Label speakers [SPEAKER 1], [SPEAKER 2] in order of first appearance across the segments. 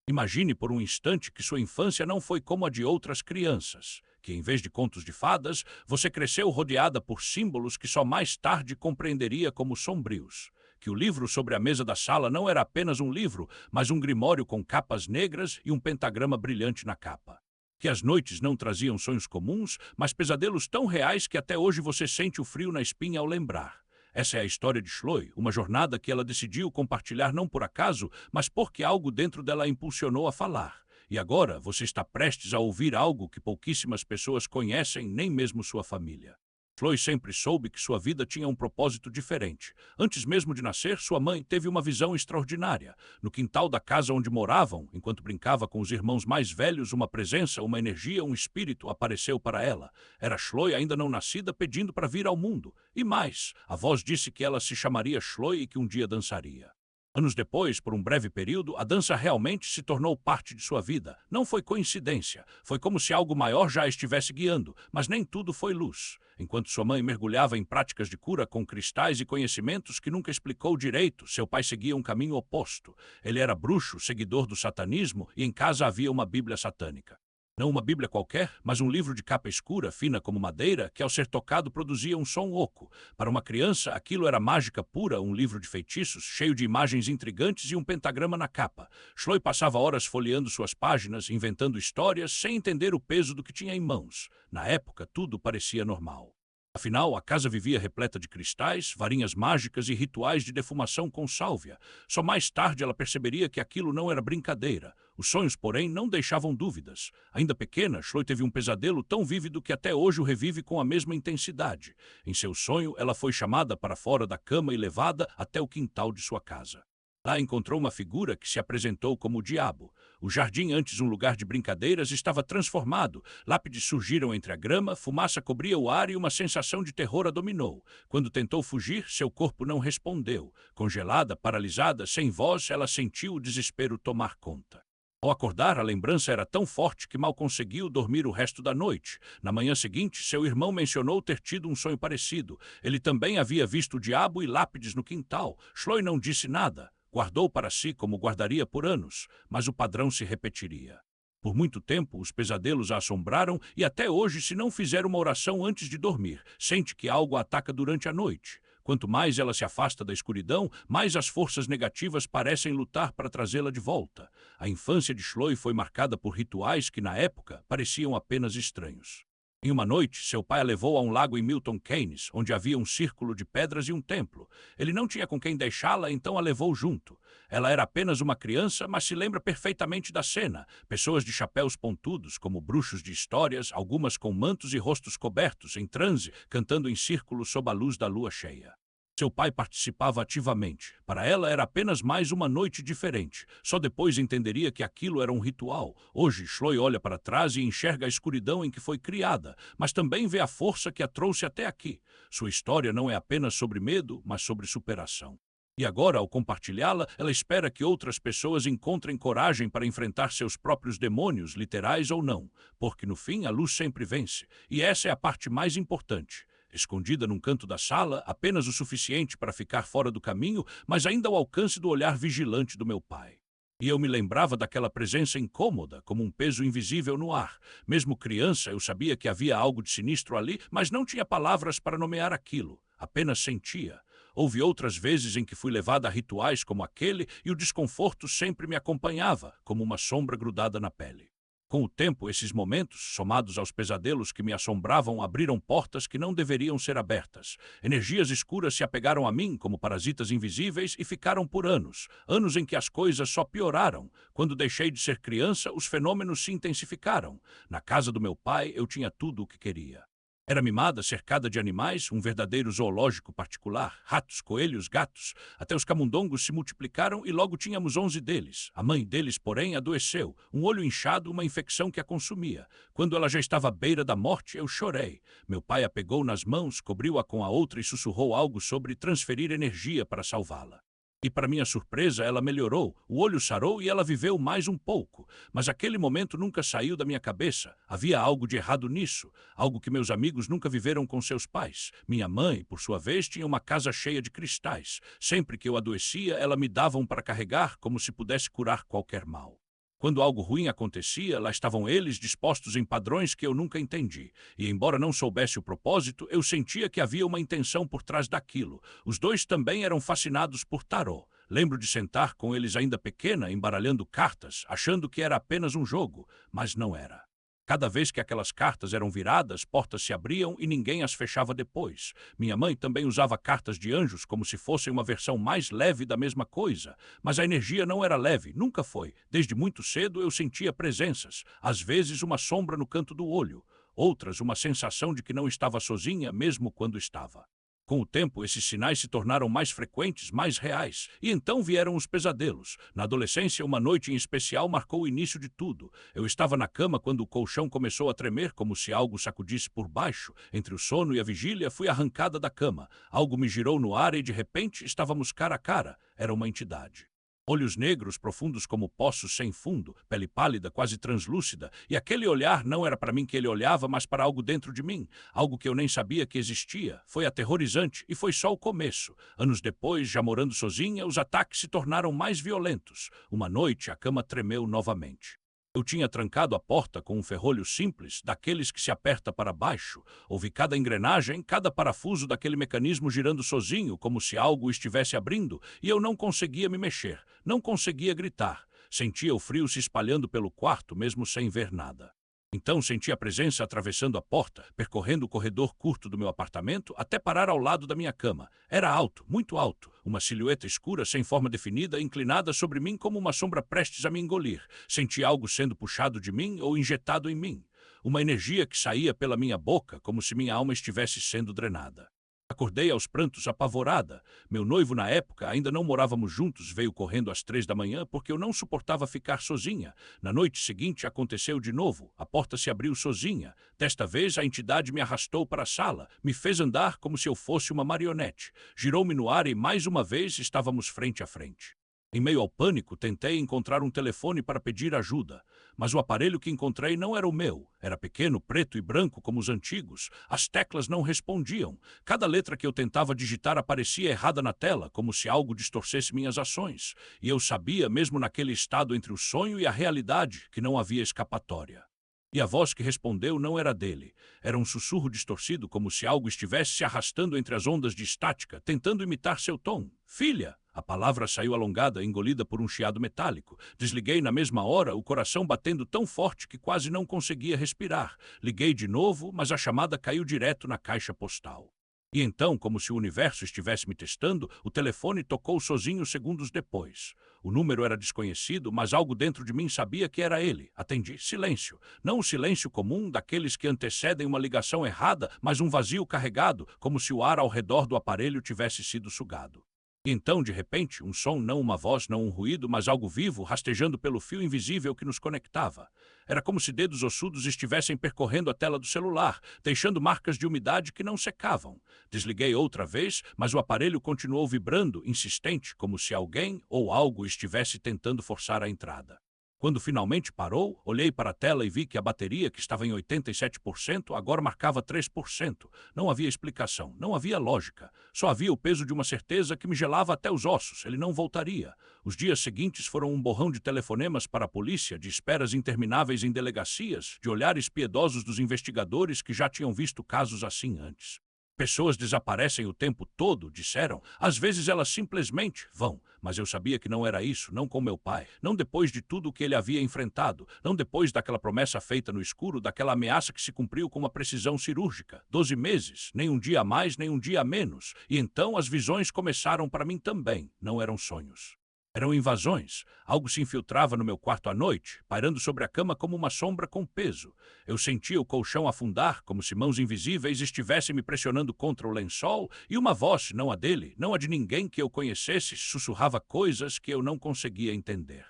[SPEAKER 1] Imagine por um instante que sua infância não foi como a de outras crianças, que em vez de contos de fadas, você cresceu rodeada por símbolos que só mais tarde compreenderia como sombrios. Que o livro sobre a mesa da sala não era apenas um livro, mas um grimório com capas negras e um pentagrama brilhante na capa. Que as noites não traziam sonhos comuns, mas pesadelos tão reais que até hoje você sente o frio na espinha ao lembrar. Essa é a história de Chloe, uma jornada que ela decidiu compartilhar não por acaso, mas porque algo dentro dela a impulsionou a falar. E agora você está prestes a ouvir algo que pouquíssimas pessoas conhecem, nem mesmo sua família. Chloe sempre soube que sua vida tinha um propósito diferente. Antes mesmo de nascer, sua mãe teve uma visão extraordinária. No quintal da casa onde moravam, enquanto brincava com os irmãos mais velhos, uma presença, uma energia, um espírito apareceu para ela. Era Chloe ainda não nascida pedindo para vir ao mundo. E mais, a voz disse que ela se chamaria Chloe e que um dia dançaria. Anos depois, por um breve período, a dança realmente se tornou parte de sua vida. Não foi coincidência. Foi como se algo maior já a estivesse guiando, mas nem tudo foi luz. Enquanto sua mãe mergulhava em práticas de cura com cristais e conhecimentos que nunca explicou direito, seu pai seguia um caminho oposto. Ele era bruxo, seguidor do satanismo, e em casa havia uma Bíblia satânica. Não uma Bíblia qualquer, mas um livro de capa escura, fina como madeira, que ao ser tocado produzia um som oco. Para uma criança, aquilo era mágica pura, um livro de feitiços, cheio de imagens intrigantes e um pentagrama na capa. Chloe passava horas folheando suas páginas, inventando histórias, sem entender o peso do que tinha em mãos. Na época, tudo parecia normal. Afinal, a casa vivia repleta de cristais, varinhas mágicas e rituais de defumação com sálvia. Só mais tarde ela perceberia que aquilo não era brincadeira. Os sonhos, porém, não deixavam dúvidas. Ainda pequena, Chloe teve um pesadelo tão vívido que até hoje o revive com a mesma intensidade. Em seu sonho, ela foi chamada para fora da cama e levada até o quintal de sua casa. Lá encontrou uma figura que se apresentou como o diabo. O jardim, antes um lugar de brincadeiras, estava transformado. Lápides surgiram entre a grama, fumaça cobria o ar e uma sensação de terror a dominou. Quando tentou fugir, seu corpo não respondeu. Congelada, paralisada, sem voz, ela sentiu o desespero tomar conta. Ao acordar, a lembrança era tão forte que mal conseguiu dormir o resto da noite. Na manhã seguinte, seu irmão mencionou ter tido um sonho parecido. Ele também havia visto o diabo e lápides no quintal. Chloe não disse nada. Guardou para si como guardaria por anos, mas o padrão se repetiria. Por muito tempo, os pesadelos a assombraram e até hoje, se não fizer uma oração antes de dormir, sente que algo a ataca durante a noite. Quanto mais ela se afasta da escuridão, mais as forças negativas parecem lutar para trazê-la de volta. A infância de Chloe foi marcada por rituais que, na época, pareciam apenas estranhos. Em uma noite, seu pai a levou a um lago em Milton Keynes, onde havia um círculo de pedras e um templo. Ele não tinha com quem deixá-la, então a levou junto. Ela era apenas uma criança, mas se lembra perfeitamente da cena. Pessoas de chapéus pontudos, como bruxos de histórias, algumas com mantos e rostos cobertos, em transe, cantando em círculo sob a luz da lua cheia. Seu pai participava ativamente. Para ela era apenas mais uma noite diferente. Só depois entenderia que aquilo era um ritual. Hoje, Chloe olha para trás e enxerga a escuridão em que foi criada, mas também vê a força que a trouxe até aqui. Sua história não é apenas sobre medo, mas sobre superação. E agora, ao compartilhá-la, ela espera que outras pessoas encontrem coragem para enfrentar seus próprios demônios, literais ou não, porque no fim a luz sempre vence. E essa é a parte mais importante. Escondida num canto da sala, apenas o suficiente para ficar fora do caminho, mas ainda ao alcance do olhar vigilante do meu pai. E eu me lembrava daquela presença incômoda, como um peso invisível no ar. Mesmo criança, eu sabia que havia algo de sinistro ali, mas não tinha palavras para nomear aquilo. Apenas sentia. Houve outras vezes em que fui levada a rituais como aquele e o desconforto sempre me acompanhava, como uma sombra grudada na pele. Com o tempo, esses momentos, somados aos pesadelos que me assombravam, abriram portas que não deveriam ser abertas. Energias escuras se apegaram a mim como parasitas invisíveis e ficaram por anos. Anos em que as coisas só pioraram. Quando deixei de ser criança, os fenômenos se intensificaram. Na casa do meu pai, eu tinha tudo o que queria. Era mimada, cercada de animais, um verdadeiro zoológico particular. Ratos, coelhos, gatos. Até os camundongos se multiplicaram e logo tínhamos 11 deles. A mãe deles, porém, adoeceu. Um olho inchado, uma infecção que a consumia. Quando ela já estava à beira da morte, eu chorei. Meu pai a pegou nas mãos, cobriu-a com a outra e sussurrou algo sobre transferir energia para salvá-la. E, para minha surpresa, ela melhorou, o olho sarou e ela viveu mais um pouco. Mas aquele momento nunca saiu da minha cabeça. Havia algo de errado nisso, algo que meus amigos nunca viveram com seus pais. Minha mãe, por sua vez, tinha uma casa cheia de cristais. Sempre que eu adoecia, ela me dava um para carregar, como se pudesse curar qualquer mal. Quando algo ruim acontecia, lá estavam eles dispostos em padrões que eu nunca entendi. E embora não soubesse o propósito, eu sentia que havia uma intenção por trás daquilo. Os dois também eram fascinados por tarô. Lembro de sentar com eles ainda pequena, embaralhando cartas, achando que era apenas um jogo, mas não era. Cada vez que aquelas cartas eram viradas, portas se abriam e ninguém as fechava depois. Minha mãe também usava cartas de anjos como se fossem uma versão mais leve da mesma coisa. Mas a energia não era leve, nunca foi. Desde muito cedo eu sentia presenças, às vezes uma sombra no canto do olho, outras uma sensação de que não estava sozinha, mesmo quando estava. Com o tempo, esses sinais se tornaram mais frequentes, mais reais. E então vieram os pesadelos. Na adolescência, uma noite em especial marcou o início de tudo. Eu estava na cama quando o colchão começou a tremer, como se algo sacudisse por baixo. Entre o sono e a vigília, fui arrancada da cama. Algo me girou no ar e, de repente, estávamos cara a cara. Era uma entidade. Olhos negros, profundos como poços sem fundo, pele pálida, quase translúcida, e aquele olhar não era para mim que ele olhava, mas para algo dentro de mim, algo que eu nem sabia que existia. Foi aterrorizante e foi só o começo. Anos depois, já morando sozinha, os ataques se tornaram mais violentos. Uma noite, a cama tremeu novamente. Eu tinha trancado a porta com um ferrolho simples, daqueles que se aperta para baixo. Ouvi cada engrenagem, cada parafuso daquele mecanismo girando sozinho, como se algo estivesse abrindo, e eu não conseguia me mexer, não conseguia gritar. Sentia o frio se espalhando pelo quarto, mesmo sem ver nada. Então senti a presença atravessando a porta, percorrendo o corredor curto do meu apartamento, até parar ao lado da minha cama. Era alto, muito alto, uma silhueta escura sem forma definida, inclinada sobre mim como uma sombra prestes a me engolir. Senti algo sendo puxado de mim ou injetado em mim. Uma energia que saía pela minha boca, como se minha alma estivesse sendo drenada. Acordei aos prantos, apavorada. Meu noivo, na época, ainda não morávamos juntos, veio correndo às 3 da manhã porque eu não suportava ficar sozinha. Na noite seguinte, aconteceu de novo. A porta se abriu sozinha. Desta vez, a entidade me arrastou para a sala, me fez andar como se eu fosse uma marionete. Girou-me no ar e, mais uma vez, estávamos frente a frente. Em meio ao pânico, tentei encontrar um telefone para pedir ajuda. Mas o aparelho que encontrei não era o meu. Era pequeno, preto e branco como os antigos. As teclas não respondiam. Cada letra que eu tentava digitar aparecia errada na tela, como se algo distorcesse minhas ações. E eu sabia, mesmo naquele estado entre o sonho e a realidade, que não havia escapatória. E a voz que respondeu não era dele. Era um sussurro distorcido, como se algo estivesse se arrastando entre as ondas de estática, tentando imitar seu tom. Filha! A palavra saiu alongada, engolida por um chiado metálico. Desliguei na mesma hora, o coração batendo tão forte que quase não conseguia respirar. Liguei de novo, mas a chamada caiu direto na caixa postal. E então, como se o universo estivesse me testando, o telefone tocou sozinho segundos depois. O número era desconhecido, mas algo dentro de mim sabia que era ele. Atendi. Silêncio. Não o silêncio comum daqueles que antecedem uma ligação errada, mas um vazio carregado, como se o ar ao redor do aparelho tivesse sido sugado. E então, de repente, um som, não uma voz, não um ruído, mas algo vivo, rastejando pelo fio invisível que nos conectava. Era como se dedos ossudos estivessem percorrendo a tela do celular, deixando marcas de umidade que não secavam. Desliguei outra vez, mas o aparelho continuou vibrando, insistente, como se alguém ou algo estivesse tentando forçar a entrada. Quando finalmente parou, olhei para a tela e vi que a bateria, que estava em 87%, agora marcava 3%. Não havia explicação, não havia lógica. Só havia o peso de uma certeza que me gelava até os ossos. Ele não voltaria. Os dias seguintes foram um borrão de telefonemas para a polícia, de esperas intermináveis em delegacias, de olhares piedosos dos investigadores que já tinham visto casos assim antes. Pessoas desaparecem o tempo todo, disseram. Às vezes elas simplesmente vão. Mas eu sabia que não era isso, não com meu pai. Não depois de tudo o que ele havia enfrentado. Não depois daquela promessa feita no escuro, daquela ameaça que se cumpriu com uma precisão cirúrgica. 12 meses, nem um dia a mais, nem um dia a menos. E então as visões começaram para mim também. Não eram sonhos. Eram invasões. Algo se infiltrava no meu quarto à noite, pairando sobre a cama como uma sombra com peso. Eu sentia o colchão afundar, como se mãos invisíveis estivessem me pressionando contra o lençol, e uma voz, não a dele, não a de ninguém que eu conhecesse, sussurrava coisas que eu não conseguia entender.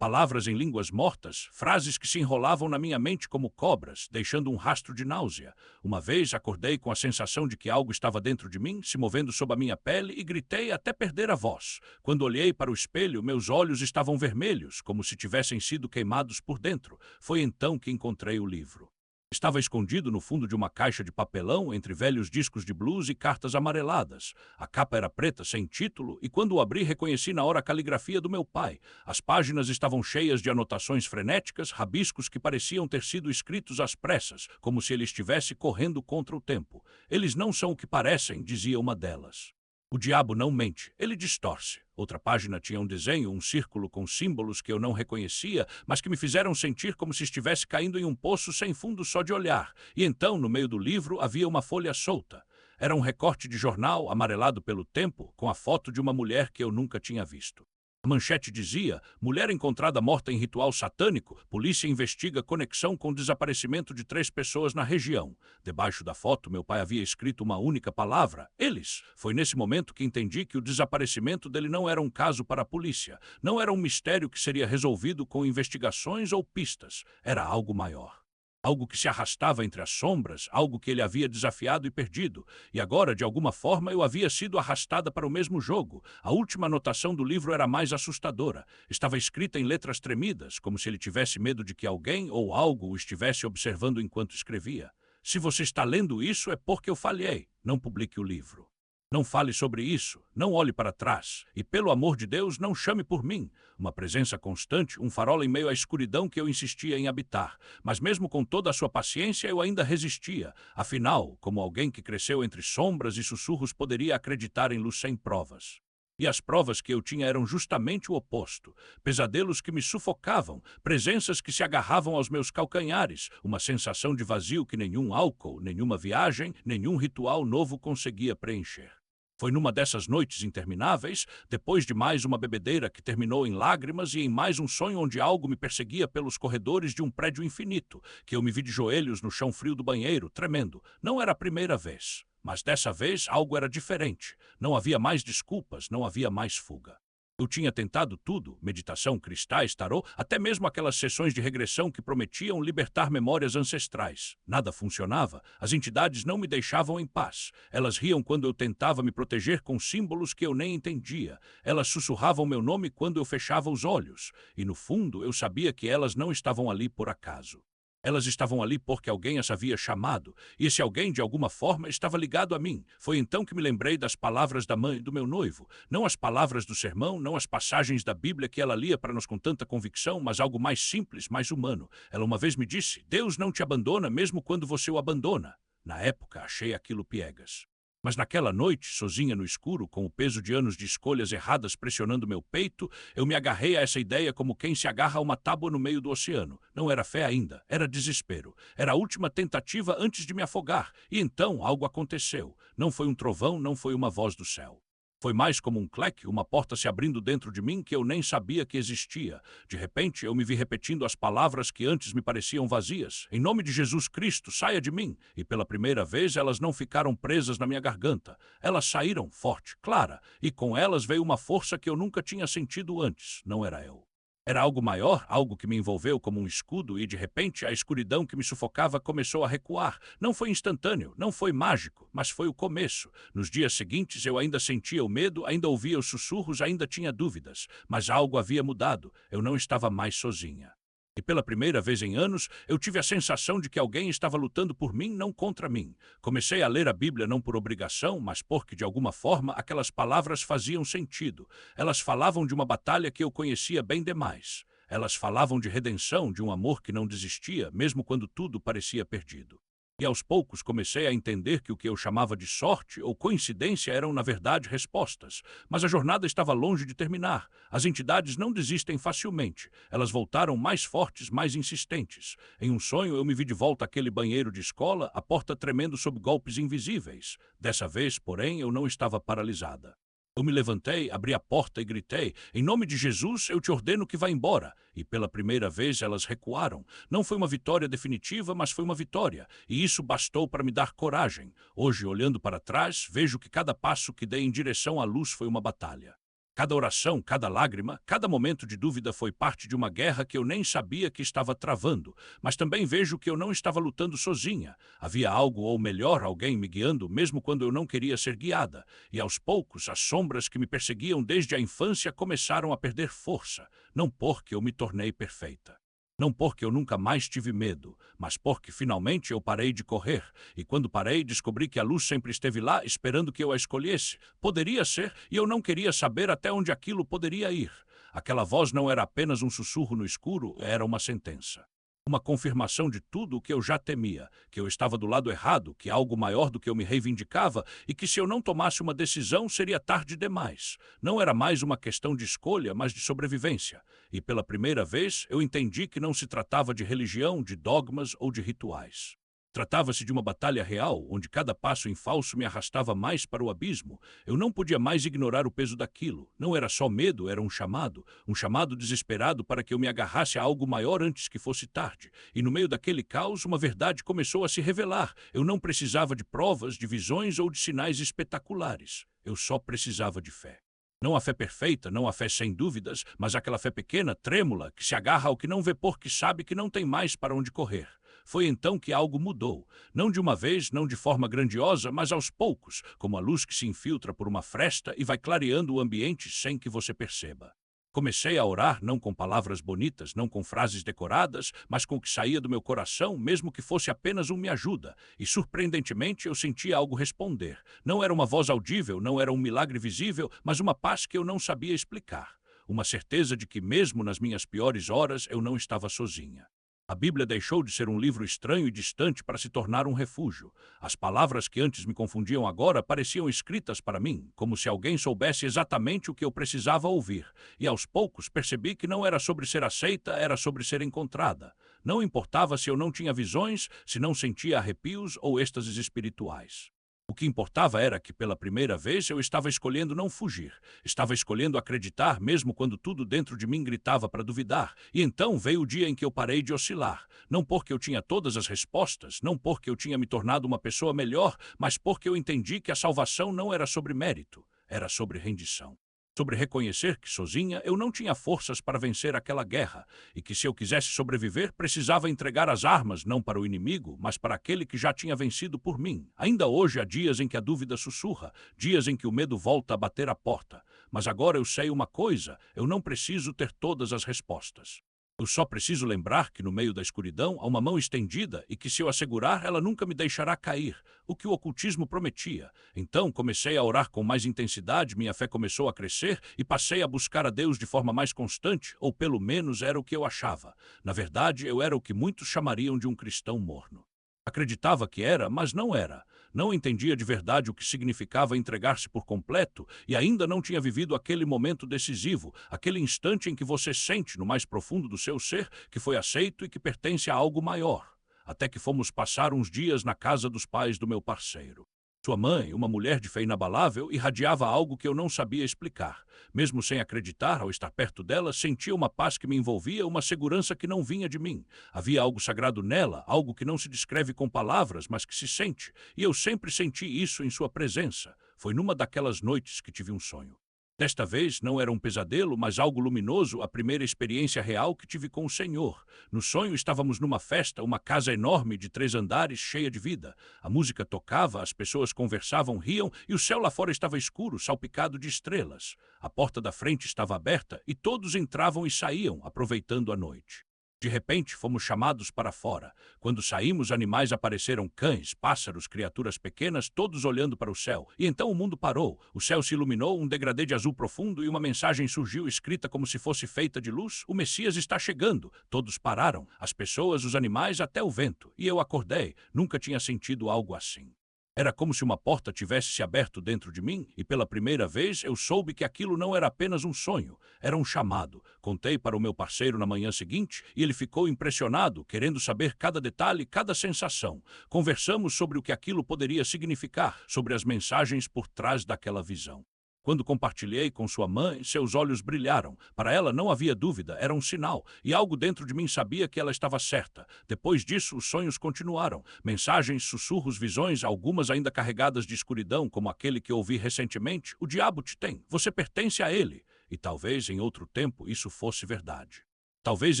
[SPEAKER 1] Palavras em línguas mortas, frases que se enrolavam na minha mente como cobras, deixando um rastro de náusea. Uma vez acordei com a sensação de que algo estava dentro de mim, se movendo sob a minha pele, e gritei até perder a voz. Quando olhei para o espelho, meus olhos estavam vermelhos, como se tivessem sido queimados por dentro. Foi então que encontrei o livro. Estava escondido no fundo de uma caixa de papelão entre velhos discos de blues e cartas amareladas. A capa era preta, sem título, e quando o abri reconheci na hora a caligrafia do meu pai. As páginas estavam cheias de anotações frenéticas, rabiscos que pareciam ter sido escritos às pressas, como se ele estivesse correndo contra o tempo. Eles não são o que parecem, dizia uma delas. O diabo não mente, ele distorce. Outra página tinha um desenho, um círculo com símbolos que eu não reconhecia, mas que me fizeram sentir como se estivesse caindo em um poço sem fundo só de olhar. E então, no meio do livro, havia uma folha solta. Era um recorte de jornal, amarelado pelo tempo, com a foto de uma mulher que eu nunca tinha visto. A manchete dizia: mulher encontrada morta em ritual satânico, polícia investiga conexão com o desaparecimento de 3 pessoas na região. Debaixo da foto, meu pai havia escrito uma única palavra: eles. Foi nesse momento que entendi que o desaparecimento dele não era um caso para a polícia, não era um mistério que seria resolvido com investigações ou pistas, era algo maior. Algo que se arrastava entre as sombras, algo que ele havia desafiado e perdido. E agora, de alguma forma, eu havia sido arrastada para o mesmo jogo. A última anotação do livro era mais assustadora. Estava escrita em letras tremidas, como se ele tivesse medo de que alguém ou algo o estivesse observando enquanto escrevia. Se você está lendo isso, é porque eu falhei. Não publique o livro. Não fale sobre isso, não olhe para trás, e pelo amor de Deus, não chame por mim. Uma presença constante, um farol em meio à escuridão que eu insistia em habitar. Mas mesmo com toda a sua paciência, eu ainda resistia. Afinal, como alguém que cresceu entre sombras e sussurros poderia acreditar em luz sem provas? E as provas que eu tinha eram justamente o oposto. Pesadelos que me sufocavam, presenças que se agarravam aos meus calcanhares, uma sensação de vazio que nenhum álcool, nenhuma viagem, nenhum ritual novo conseguia preencher. Foi numa dessas noites intermináveis, depois de mais uma bebedeira que terminou em lágrimas e em mais um sonho onde algo me perseguia pelos corredores de um prédio infinito, que eu me vi de joelhos no chão frio do banheiro, tremendo. Não era a primeira vez, mas dessa vez algo era diferente. Não havia mais desculpas, não havia mais fuga. Eu tinha tentado tudo, meditação, cristais, tarô, até mesmo aquelas sessões de regressão que prometiam libertar memórias ancestrais. Nada funcionava, as entidades não me deixavam em paz. Elas riam quando eu tentava me proteger com símbolos que eu nem entendia. Elas sussurravam meu nome quando eu fechava os olhos. E no fundo eu sabia que elas não estavam ali por acaso. Elas estavam ali porque alguém as havia chamado, e esse alguém, de alguma forma, estava ligado a mim. Foi então que me lembrei das palavras da mãe do meu noivo. Não as palavras do sermão, não as passagens da Bíblia que ela lia para nós com tanta convicção, mas algo mais simples, mais humano. Ela uma vez me disse: Deus não te abandona mesmo quando você o abandona. Na época, achei aquilo piegas. Mas naquela noite, sozinha no escuro, com o peso de anos de escolhas erradas pressionando meu peito, eu me agarrei a essa ideia como quem se agarra a uma tábua no meio do oceano. Não era fé ainda, era desespero. Era a última tentativa antes de me afogar. E então algo aconteceu. Não foi um trovão, não foi uma voz do céu. Foi mais como um cleque, uma porta se abrindo dentro de mim que eu nem sabia que existia. De repente, eu me vi repetindo as palavras que antes me pareciam vazias. Em nome de Jesus Cristo, saia de mim. E pela primeira vez, elas não ficaram presas na minha garganta. Elas saíram forte, clara, e com elas veio uma força que eu nunca tinha sentido antes. Não era eu. Era algo maior, algo que me envolveu como um escudo e, de repente, a escuridão que me sufocava começou a recuar. Não foi instantâneo, não foi mágico, mas foi o começo. Nos dias seguintes, eu ainda sentia o medo, ainda ouvia os sussurros, ainda tinha dúvidas. Mas algo havia mudado. Eu não estava mais sozinha. E pela primeira vez em anos, eu tive a sensação de que alguém estava lutando por mim, não contra mim. Comecei a ler a Bíblia não por obrigação, mas porque, de alguma forma, aquelas palavras faziam sentido. Elas falavam de uma batalha que eu conhecia bem demais. Elas falavam de redenção, de um amor que não desistia, mesmo quando tudo parecia perdido. E aos poucos comecei a entender que o que eu chamava de sorte ou coincidência eram, na verdade, respostas. Mas a jornada estava longe de terminar. As entidades não desistem facilmente. Elas voltaram mais fortes, mais insistentes. Em um sonho, eu me vi de volta àquele banheiro de escola, a porta tremendo sob golpes invisíveis. Dessa vez, porém, eu não estava paralisada. Eu me levantei, abri a porta e gritei: em nome de Jesus, eu te ordeno que vá embora. E pela primeira vez elas recuaram. Não foi uma vitória definitiva, mas foi uma vitória. E isso bastou para me dar coragem. Hoje, olhando para trás, vejo que cada passo que dei em direção à luz foi uma batalha. Cada oração, cada lágrima, cada momento de dúvida foi parte de uma guerra que eu nem sabia que estava travando. Mas também vejo que eu não estava lutando sozinha. Havia algo, ou melhor, alguém me guiando, mesmo quando eu não queria ser guiada. E aos poucos, as sombras que me perseguiam desde a infância começaram a perder força. Não porque eu me tornei perfeita. Não porque eu nunca mais tive medo, mas porque finalmente eu parei de correr. E quando parei, descobri que a luz sempre esteve lá, esperando que eu a escolhesse. Poderia ser, e eu não queria saber até onde aquilo poderia ir. Aquela voz não era apenas um sussurro no escuro, era uma sentença. Uma confirmação de tudo o que eu já temia, que eu estava do lado errado, que algo maior do que eu me reivindicava e que se eu não tomasse uma decisão seria tarde demais. Não era mais uma questão de escolha, mas de sobrevivência. E pela primeira vez eu entendi que não se tratava de religião, de dogmas ou de rituais. Tratava-se de uma batalha real, onde cada passo em falso me arrastava mais para o abismo. Eu não podia mais ignorar o peso daquilo. Não era só medo, era um chamado desesperado para que eu me agarrasse a algo maior antes que fosse tarde. E no meio daquele caos, uma verdade começou a se revelar. Eu não precisava de provas, de visões ou de sinais espetaculares. Eu só precisava de fé. Não a fé perfeita, não a fé sem dúvidas, mas aquela fé pequena, trêmula, que se agarra ao que não vê porque sabe que não tem mais para onde correr. Foi então que algo mudou. Não de uma vez, não de forma grandiosa, mas aos poucos, como a luz que se infiltra por uma fresta e vai clareando o ambiente sem que você perceba. Comecei a orar não com palavras bonitas, não com frases decoradas, mas com o que saía do meu coração, mesmo que fosse apenas um me ajuda. E surpreendentemente eu sentia algo responder. Não era uma voz audível, não era um milagre visível, mas uma paz que eu não sabia explicar. Uma certeza de que mesmo nas minhas piores horas eu não estava sozinha. A Bíblia deixou de ser um livro estranho e distante para se tornar um refúgio. As palavras que antes me confundiam agora pareciam escritas para mim, como se alguém soubesse exatamente o que eu precisava ouvir. E aos poucos percebi que não era sobre ser aceita, era sobre ser encontrada. Não importava se eu não tinha visões, se não sentia arrepios ou êxtases espirituais. O que importava era que, pela primeira vez, eu estava escolhendo não fugir. Estava escolhendo acreditar, mesmo quando tudo dentro de mim gritava para duvidar. E então veio o dia em que eu parei de oscilar. Não porque eu tinha todas as respostas, não porque eu tinha me tornado uma pessoa melhor, mas porque eu entendi que a salvação não era sobre mérito, era sobre rendição. Sobre reconhecer que, sozinha, eu não tinha forças para vencer aquela guerra, e que se eu quisesse sobreviver, precisava entregar as armas não para o inimigo, mas para aquele que já tinha vencido por mim. Ainda hoje há dias em que a dúvida sussurra, dias em que o medo volta a bater a porta. Mas agora eu sei uma coisa, eu não preciso ter todas as respostas. Eu só preciso lembrar que no meio da escuridão há uma mão estendida e que se eu a segurar, ela nunca me deixará cair, o que o ocultismo prometia. Então comecei a orar com mais intensidade, minha fé começou a crescer e passei a buscar a Deus de forma mais constante, ou pelo menos era o que eu achava. Na verdade, eu era o que muitos chamariam de um cristão morno. Acreditava que era, mas não era. Não entendia de verdade o que significava entregar-se por completo e ainda não tinha vivido aquele momento decisivo, aquele instante em que você sente, no mais profundo do seu ser, que foi aceito e que pertence a algo maior. Até que fomos passar uns dias na casa dos pais do meu parceiro. Sua mãe, uma mulher de fé inabalável, irradiava algo que eu não sabia explicar. Mesmo sem acreditar, ao estar perto dela, sentia uma paz que me envolvia, uma segurança que não vinha de mim. Havia algo sagrado nela, algo que não se descreve com palavras, mas que se sente. E eu sempre senti isso em sua presença. Foi numa daquelas noites que tive um sonho. Desta vez não era um pesadelo, mas algo luminoso, a primeira experiência real que tive com o Senhor. No sonho estávamos numa festa, uma casa enorme de 3 andares, cheia de vida. A música tocava, as pessoas conversavam, riam e o céu lá fora estava escuro, salpicado de estrelas. A porta da frente estava aberta e todos entravam e saíam, aproveitando a noite. De repente, fomos chamados para fora. Quando saímos, animais apareceram, cães, pássaros, criaturas pequenas, todos olhando para o céu. E então o mundo parou. O céu se iluminou, um degradê de azul profundo e uma mensagem surgiu escrita como se fosse feita de luz. O Messias está chegando. Todos pararam. As pessoas, os animais, até o vento. E eu acordei. Nunca tinha sentido algo assim. Era como se uma porta tivesse se aberto dentro de mim e pela primeira vez eu soube que aquilo não era apenas um sonho, era um chamado. Contei para o meu parceiro na manhã seguinte e ele ficou impressionado, querendo saber cada detalhe, cada sensação. Conversamos sobre o que aquilo poderia significar, sobre as mensagens por trás daquela visão. Quando compartilhei com sua mãe, seus olhos brilharam. Para ela não havia dúvida, era um sinal, e algo dentro de mim sabia que ela estava certa. Depois disso, os sonhos continuaram. Mensagens, sussurros, visões, algumas ainda carregadas de escuridão, como aquele que ouvi recentemente. O diabo te tem, você pertence a ele. E talvez, em outro tempo, isso fosse verdade. Talvez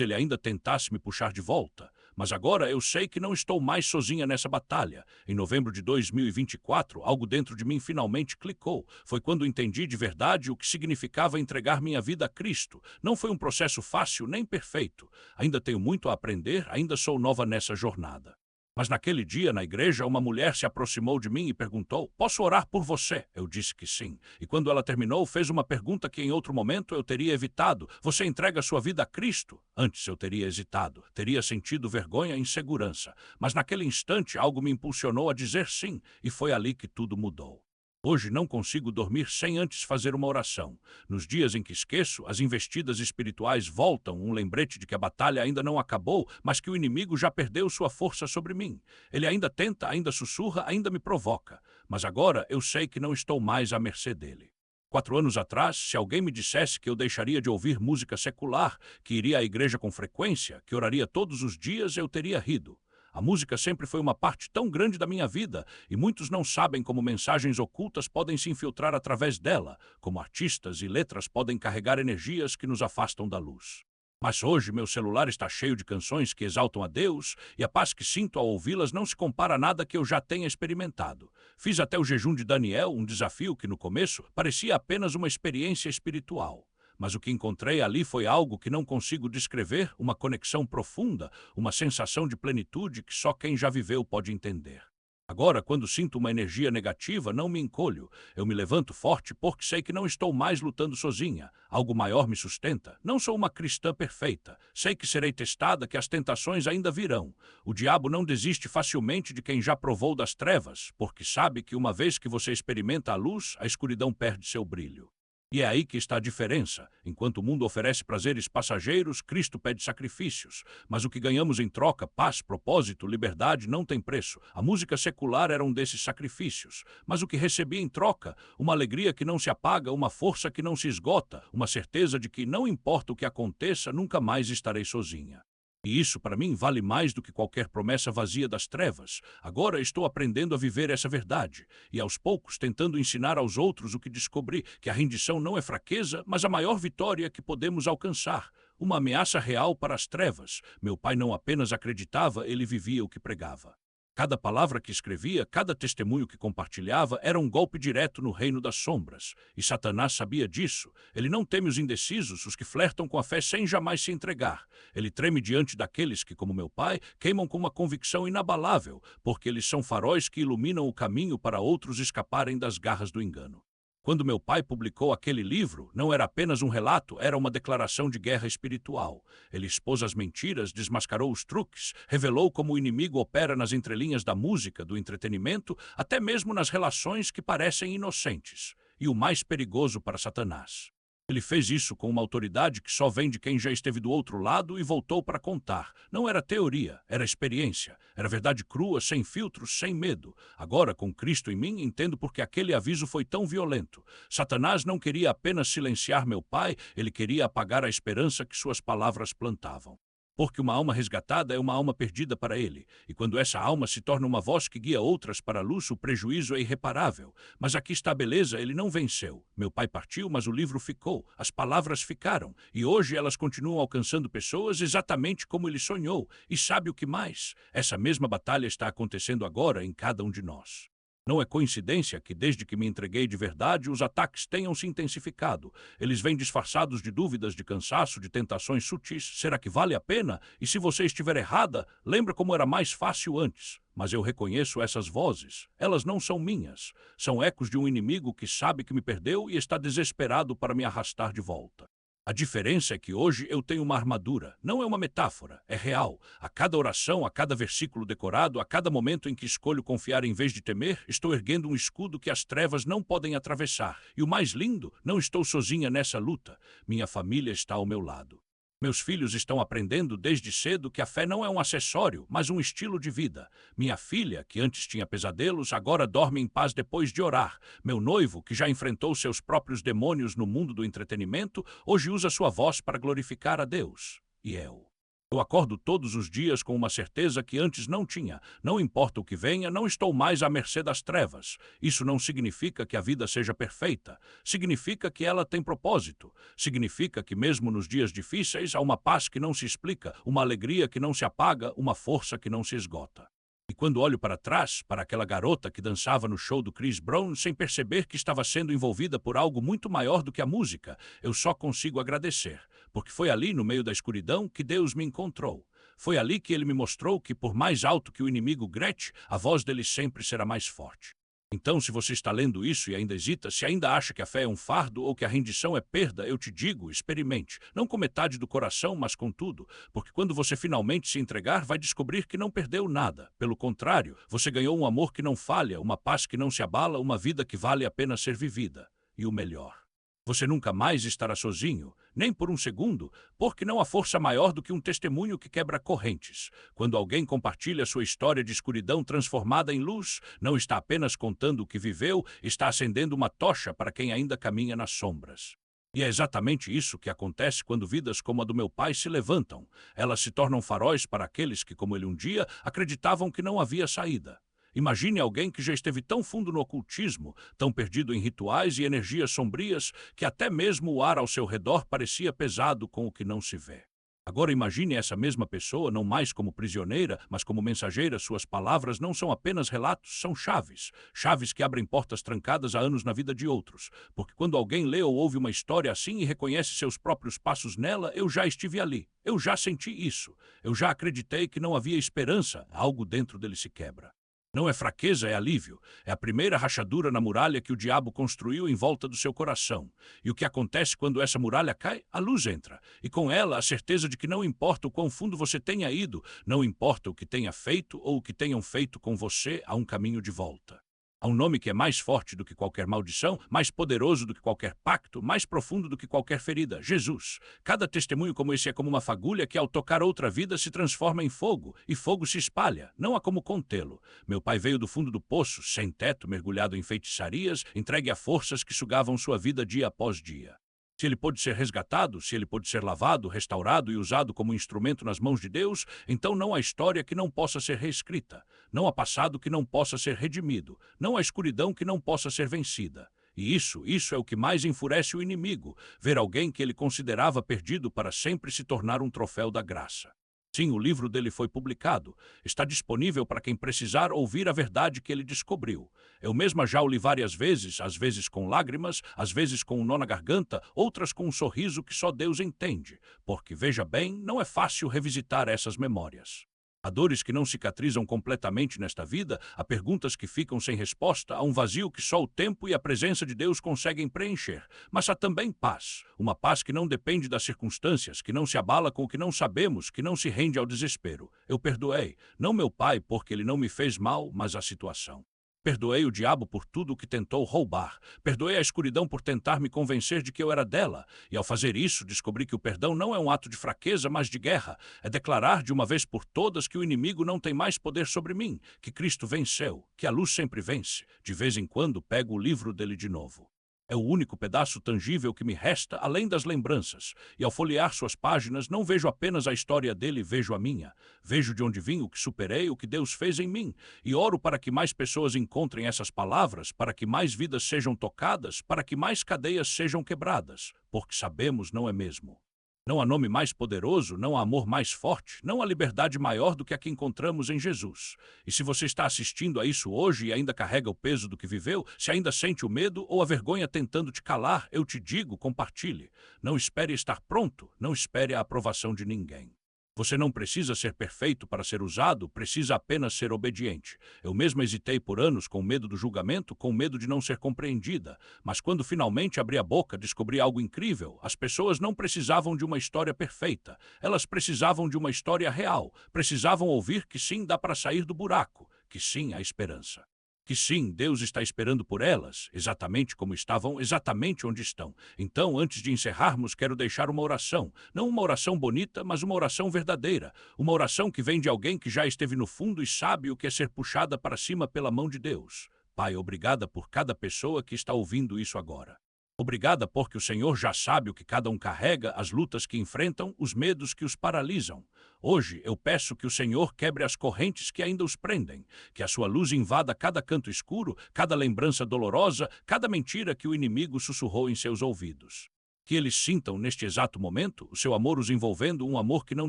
[SPEAKER 1] ele ainda tentasse me puxar de volta, Mas agora eu sei que não estou mais sozinha nessa batalha. Em novembro de 2024, algo dentro de mim finalmente clicou. Foi quando entendi de verdade o que significava entregar minha vida a Cristo. Não foi um processo fácil nem perfeito. Ainda tenho muito a aprender, ainda sou nova nessa jornada. Mas naquele dia, na igreja, uma mulher se aproximou de mim e perguntou: "Posso orar por você?" Eu disse que sim. E quando ela terminou, fez uma pergunta que em outro momento eu teria evitado: "Você entrega sua vida a Cristo?" Antes eu teria hesitado, teria sentido vergonha e insegurança. Mas naquele instante algo me impulsionou a dizer sim, e foi ali que tudo mudou. Hoje não consigo dormir sem antes fazer uma oração. Nos dias em que esqueço, as investidas espirituais voltam, um lembrete de que a batalha ainda não acabou, mas que o inimigo já perdeu sua força sobre mim. Ele ainda tenta, ainda sussurra, ainda me provoca. Mas agora eu sei que não estou mais à mercê dele. 4 anos atrás, se alguém me dissesse que eu deixaria de ouvir música secular, que iria à igreja com frequência, que oraria todos os dias, eu teria rido. A música sempre foi uma parte tão grande da minha vida e muitos não sabem como mensagens ocultas podem se infiltrar através dela, como artistas e letras podem carregar energias que nos afastam da luz. Mas hoje meu celular está cheio de canções que exaltam a Deus e a paz que sinto ao ouvi-las não se compara a nada que eu já tenha experimentado. Fiz até o jejum de Daniel, um desafio que no começo parecia apenas uma experiência espiritual. Mas o que encontrei ali foi algo que não consigo descrever, uma conexão profunda, uma sensação de plenitude que só quem já viveu pode entender. Agora, quando sinto uma energia negativa, não me encolho. Eu me levanto forte porque sei que não estou mais lutando sozinha. Algo maior me sustenta. Não sou uma cristã perfeita. Sei que serei testada, que as tentações ainda virão. O diabo não desiste facilmente de quem já provou das trevas, porque sabe que uma vez que você experimenta a luz, a escuridão perde seu brilho. E é aí que está a diferença. Enquanto o mundo oferece prazeres passageiros, Cristo pede sacrifícios. Mas o que ganhamos em troca, paz, propósito, liberdade, não tem preço. A música secular era um desses sacrifícios. Mas o que recebi em troca, uma alegria que não se apaga, uma força que não se esgota, uma certeza de que não importa o que aconteça, nunca mais estarei sozinha. E isso, para mim, vale mais do que qualquer promessa vazia das trevas. Agora estou aprendendo a viver essa verdade e, aos poucos, tentando ensinar aos outros o que descobri, que a rendição não é fraqueza, mas a maior vitória que podemos alcançar. Uma ameaça real para as trevas. Meu pai não apenas acreditava, ele vivia o que pregava. Cada palavra que escrevia, cada testemunho que compartilhava era um golpe direto no reino das sombras. E Satanás sabia disso. Ele não teme os indecisos, os que flertam com a fé sem jamais se entregar. Ele treme diante daqueles que, como meu pai, queimam com uma convicção inabalável, porque eles são faróis que iluminam o caminho para outros escaparem das garras do engano. Quando meu pai publicou aquele livro, não era apenas um relato, era uma declaração de guerra espiritual. Ele expôs as mentiras, desmascarou os truques, revelou como o inimigo opera nas entrelinhas da música, do entretenimento, até mesmo nas relações que parecem inocentes. E o mais perigoso para Satanás. Ele fez isso com uma autoridade que só vem de quem já esteve do outro lado e voltou para contar. Não era teoria, era experiência. Era verdade crua, sem filtros, sem medo. Agora, com Cristo em mim, entendo por que aquele aviso foi tão violento. Satanás não queria apenas silenciar meu pai, ele queria apagar a esperança que suas palavras plantavam. Porque uma alma resgatada é uma alma perdida para ele, e quando essa alma se torna uma voz que guia outras para a luz, o prejuízo é irreparável. Mas aqui está a beleza, ele não venceu. Meu pai partiu, mas o livro ficou, as palavras ficaram, e hoje elas continuam alcançando pessoas exatamente como ele sonhou. E sabe o que mais? Essa mesma batalha está acontecendo agora em cada um de nós. Não é coincidência que, desde que me entreguei de verdade, os ataques tenham se intensificado. Eles vêm disfarçados de dúvidas, de cansaço, de tentações sutis. Será que vale a pena? E se você estiver errada, lembra como era mais fácil antes. Mas eu reconheço essas vozes. Elas não são minhas. São ecos de um inimigo que sabe que me perdeu e está desesperado para me arrastar de volta. A diferença é que hoje eu tenho uma armadura. Não é uma metáfora, é real. A cada oração, a cada versículo decorado, a cada momento em que escolho confiar em vez de temer, estou erguendo um escudo que as trevas não podem atravessar. E o mais lindo, não estou sozinha nessa luta. Minha família está ao meu lado. Meus filhos estão aprendendo desde cedo que a fé não é um acessório, mas um estilo de vida. Minha filha, que antes tinha pesadelos, agora dorme em paz depois de orar. Meu noivo, que já enfrentou seus próprios demônios no mundo do entretenimento, hoje usa sua voz para glorificar a Deus. E eu? Eu acordo todos os dias com uma certeza que antes não tinha. Não importa o que venha, não estou mais à mercê das trevas. Isso não significa que a vida seja perfeita. Significa que ela tem propósito. Significa que mesmo nos dias difíceis há uma paz que não se explica, uma alegria que não se apaga, uma força que não se esgota. E quando olho para trás, para aquela garota que dançava no show do Chris Brown sem perceber que estava sendo envolvida por algo muito maior do que a música, eu só consigo agradecer, porque foi ali, no meio da escuridão, que Deus me encontrou. Foi ali que ele me mostrou que, por mais alto que o inimigo grite, a voz dele sempre será mais forte. Então, se você está lendo isso e ainda hesita, se ainda acha que a fé é um fardo ou que a rendição é perda, eu te digo, experimente. Não com metade do coração, mas com tudo. Porque quando você finalmente se entregar, vai descobrir que não perdeu nada. Pelo contrário, você ganhou um amor que não falha, uma paz que não se abala, uma vida que vale a pena ser vivida. E o melhor: você nunca mais estará sozinho, nem por um segundo, porque não há força maior do que um testemunho que quebra correntes. Quando alguém compartilha sua história de escuridão transformada em luz, não está apenas contando o que viveu, está acendendo uma tocha para quem ainda caminha nas sombras. E é exatamente isso que acontece quando vidas como a do meu pai se levantam. Elas se tornam faróis para aqueles que, como ele um dia, acreditavam que não havia saída. Imagine alguém que já esteve tão fundo no ocultismo, tão perdido em rituais e energias sombrias, que até mesmo o ar ao seu redor parecia pesado com o que não se vê. Agora imagine essa mesma pessoa não mais como prisioneira, mas como mensageira. Suas palavras não são apenas relatos, são chaves. Chaves que abrem portas trancadas há anos na vida de outros. Porque quando alguém lê ou ouve uma história assim e reconhece seus próprios passos nela, eu já estive ali. Eu já senti isso. Eu já acreditei que não havia esperança. Algo dentro dele se quebra. Não é fraqueza, é alívio. É a primeira rachadura na muralha que o diabo construiu em volta do seu coração. E o que acontece quando essa muralha cai? A luz entra. E com ela a certeza de que não importa o quão fundo você tenha ido, não importa o que tenha feito ou o que tenham feito com você, há um caminho de volta. Há um nome que é mais forte do que qualquer maldição, mais poderoso do que qualquer pacto, mais profundo do que qualquer ferida: Jesus. Cada testemunho como esse é como uma fagulha que, ao tocar outra vida, se transforma em fogo, e fogo se espalha. Não há como contê-lo. Meu pai veio do fundo do poço, sem teto, mergulhado em feitiçarias, entregue a forças que sugavam sua vida dia após dia. Se ele pôde ser resgatado, se ele pôde ser lavado, restaurado e usado como instrumento nas mãos de Deus, então não há história que não possa ser reescrita, não há passado que não possa ser redimido, não há escuridão que não possa ser vencida. E isso é o que mais enfurece o inimigo, ver alguém que ele considerava perdido para sempre se tornar um troféu da graça. Sim, o livro dele foi publicado. Está disponível para quem precisar ouvir a verdade que ele descobriu. Eu mesma já o li várias vezes, às vezes com lágrimas, às vezes com um nó na garganta, outras com um sorriso que só Deus entende. Porque, veja bem, não é fácil revisitar essas memórias. Há dores que não cicatrizam completamente nesta vida, há perguntas que ficam sem resposta, há um vazio que só o tempo e a presença de Deus conseguem preencher. Mas há também paz, uma paz que não depende das circunstâncias, que não se abala com o que não sabemos, que não se rende ao desespero. Eu perdoei, não meu pai porque ele não me fez mal, mas a situação. Perdoei o diabo por tudo o que tentou roubar. Perdoei a escuridão por tentar me convencer de que eu era dela. E ao fazer isso, descobri que o perdão não é um ato de fraqueza, mas de guerra. É declarar de uma vez por todas que o inimigo não tem mais poder sobre mim, que Cristo venceu, que a luz sempre vence. De vez em quando pego o livro dele de novo. É o único pedaço tangível que me resta, além das lembranças. E ao folhear suas páginas, não vejo apenas a história dele, vejo a minha. Vejo de onde vim, o que superei, o que Deus fez em mim. E oro para que mais pessoas encontrem essas palavras, para que mais vidas sejam tocadas, para que mais cadeias sejam quebradas. Porque sabemos, não é mesmo? Não há nome mais poderoso, não há amor mais forte, não há liberdade maior do que a que encontramos em Jesus. E se você está assistindo a isso hoje e ainda carrega o peso do que viveu, se ainda sente o medo ou a vergonha tentando te calar, eu te digo, compartilhe. Não espere estar pronto, não espere a aprovação de ninguém. Você não precisa ser perfeito para ser usado, precisa apenas ser obediente. Eu mesma hesitei por anos com medo do julgamento, com medo de não ser compreendida. Mas quando finalmente abri a boca, descobri algo incrível. As pessoas não precisavam de uma história perfeita. Elas precisavam de uma história real. Precisavam ouvir que sim, dá para sair do buraco. Que sim, há esperança. Que sim, Deus está esperando por elas, exatamente como estavam, exatamente onde estão. Então, antes de encerrarmos, quero deixar uma oração. Não uma oração bonita, mas uma oração verdadeira. Uma oração que vem de alguém que já esteve no fundo e sabe o que é ser puxada para cima pela mão de Deus. Pai, obrigada por cada pessoa que está ouvindo isso agora. Obrigada porque o Senhor já sabe o que cada um carrega, as lutas que enfrentam, os medos que os paralisam. Hoje eu peço que o Senhor quebre as correntes que ainda os prendem, que a sua luz invada cada canto escuro, cada lembrança dolorosa, cada mentira que o inimigo sussurrou em seus ouvidos. Que eles sintam, neste exato momento, o seu amor os envolvendo, um amor que não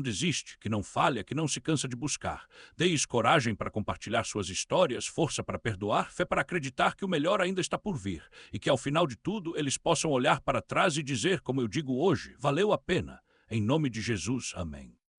[SPEAKER 1] desiste, que não falha, que não se cansa de buscar. Deis coragem para compartilhar suas histórias, força para perdoar, fé para acreditar que o melhor ainda está por vir, e que ao final de tudo eles possam olhar para trás e dizer, como eu digo hoje, valeu a pena. Em nome de Jesus, amém.